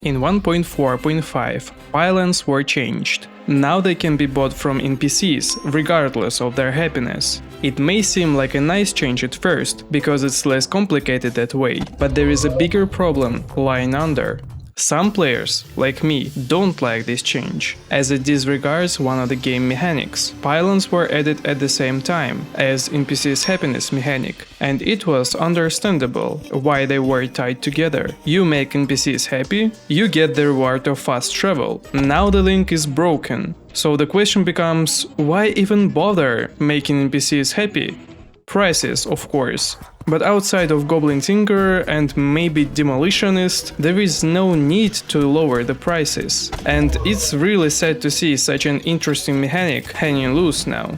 In 1.4.5, pylons were changed. Now they can be bought from NPCs, regardless of their happiness. It may seem like a nice change at first, because it's less complicated that way, but there is a bigger problem lying under. Some players, like me, don't like this change, as it disregards one of the game mechanics. Pylons were added at the same time as NPC's happiness mechanic, and it was understandable why they were tied together. You make NPCs happy, you get the reward of fast travel. Now the link is broken. So the question becomes, why even bother making NPCs happy? Prices, of course. But outside of Goblin Tinkerer and maybe Demolitionist, there is no need to lower the prices. And it's really sad to see such an interesting mechanic hanging loose now.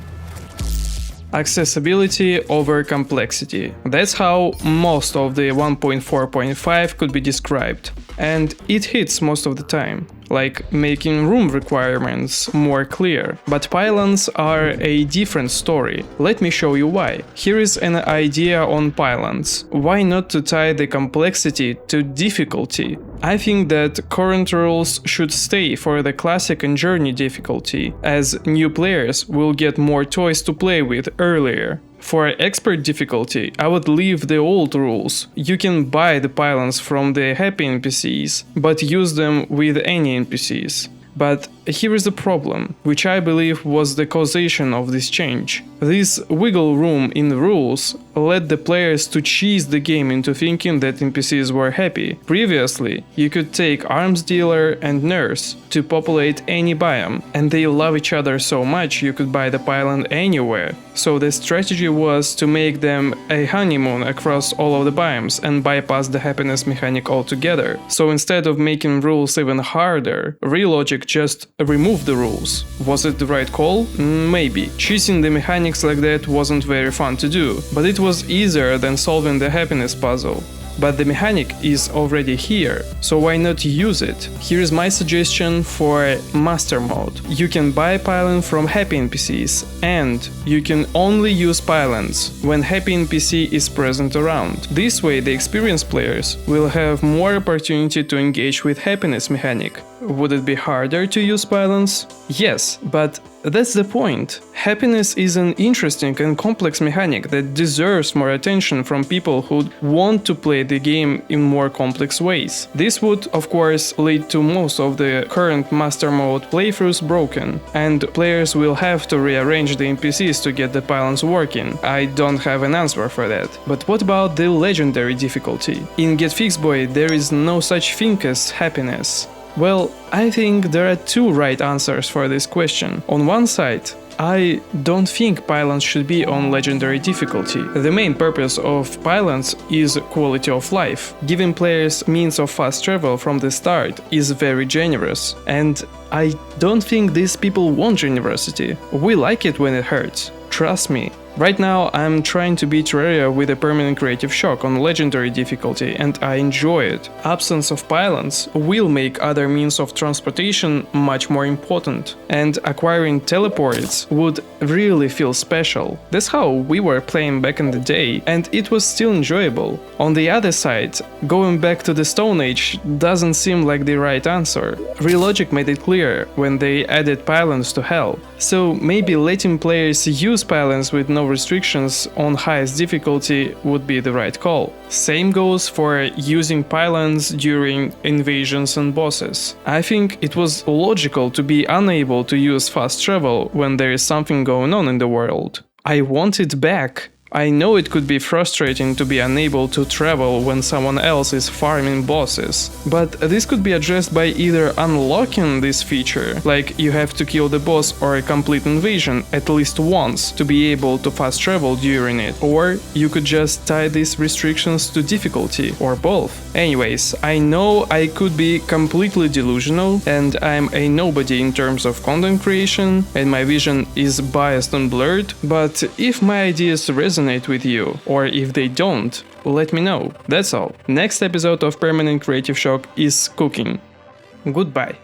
Accessibility over complexity. That's how most of the 1.4.5 could be described. And it hits most of the time, like making room requirements more clear. But pylons are a different story. Let me show you why. Here is an idea on pylons. Why not to tie the complexity to difficulty? I think that current rules should stay for the classic and journey difficulty, as new players will get more toys to play with earlier. For expert difficulty, I would leave the old rules. You can buy the pylons from the happy NPCs, but use them with any NPCs. But here is the problem, which I believe was the causation of this change. This wiggle room in the rules led the players to cheese the game into thinking that NPCs were happy. Previously, you could take arms dealer and nurse to populate any biome, and they love each other so much you could buy the pylon anywhere. So the strategy was to make them a honeymoon across all of the biomes and bypass the happiness mechanic altogether. So instead of making rules even harder, ReLogic just removed the rules. Was it the right call? Maybe. Cheating the mechanics like that wasn't very fun to do, but it was easier than solving the happiness puzzle. But the mechanic is already here, so why not use it? Here is my suggestion for Master Mode. You can buy pylon from happy NPCs, and you can only use pylons when happy NPC is present around. This way the experienced players will have more opportunity to engage with happiness mechanic. Would it be harder to use pylons? Yes, but that's the point. Happiness is an interesting and complex mechanic that deserves more attention from people who want to play the game in more complex ways. This would, of course, lead to most of the current Master Mode playthroughs broken, and players will have to rearrange the NPCs to get the pylons working. I don't have an answer for that. But what about the legendary difficulty? In Get Fixed Boy, there is no such thing as happiness. Well, I think there are two right answers for this question. On one side, I don't think pylons should be on legendary difficulty. The main purpose of pylons is quality of life. Giving players means of fast travel from the start is very generous, and I don't think these people want generosity. We like it when it hurts. Trust me. Right now I'm trying to beat Terraria with a permanent creative shock on legendary difficulty, and I enjoy it. Absence of pylons will make other means of transportation much more important, and acquiring teleports would really feel special. That's how we were playing back in the day, and it was still enjoyable. On the other side, going back to the Stone Age doesn't seem like the right answer. ReLogic made it clear when they added pylons to Hell, so maybe letting players use pylons with no restrictions on highest difficulty would be the right call. Same goes for using pylons during invasions and bosses. I think it was logical to be unable to use fast travel when there is something going on in the world. I want it back. I know it could be frustrating to be unable to travel when someone else is farming bosses, but this could be addressed by either unlocking this feature, like you have to kill the boss or a complete invasion at least once to be able to fast travel during it, or you could just tie these restrictions to difficulty, or both. Anyways, I know I could be completely delusional, and I'm a nobody in terms of content creation, and my vision is biased and blurred, but if my ideas resonate with you, or if they don't, let me know. That's all. Next episode of Permanent Creative Shock is cooking. Goodbye.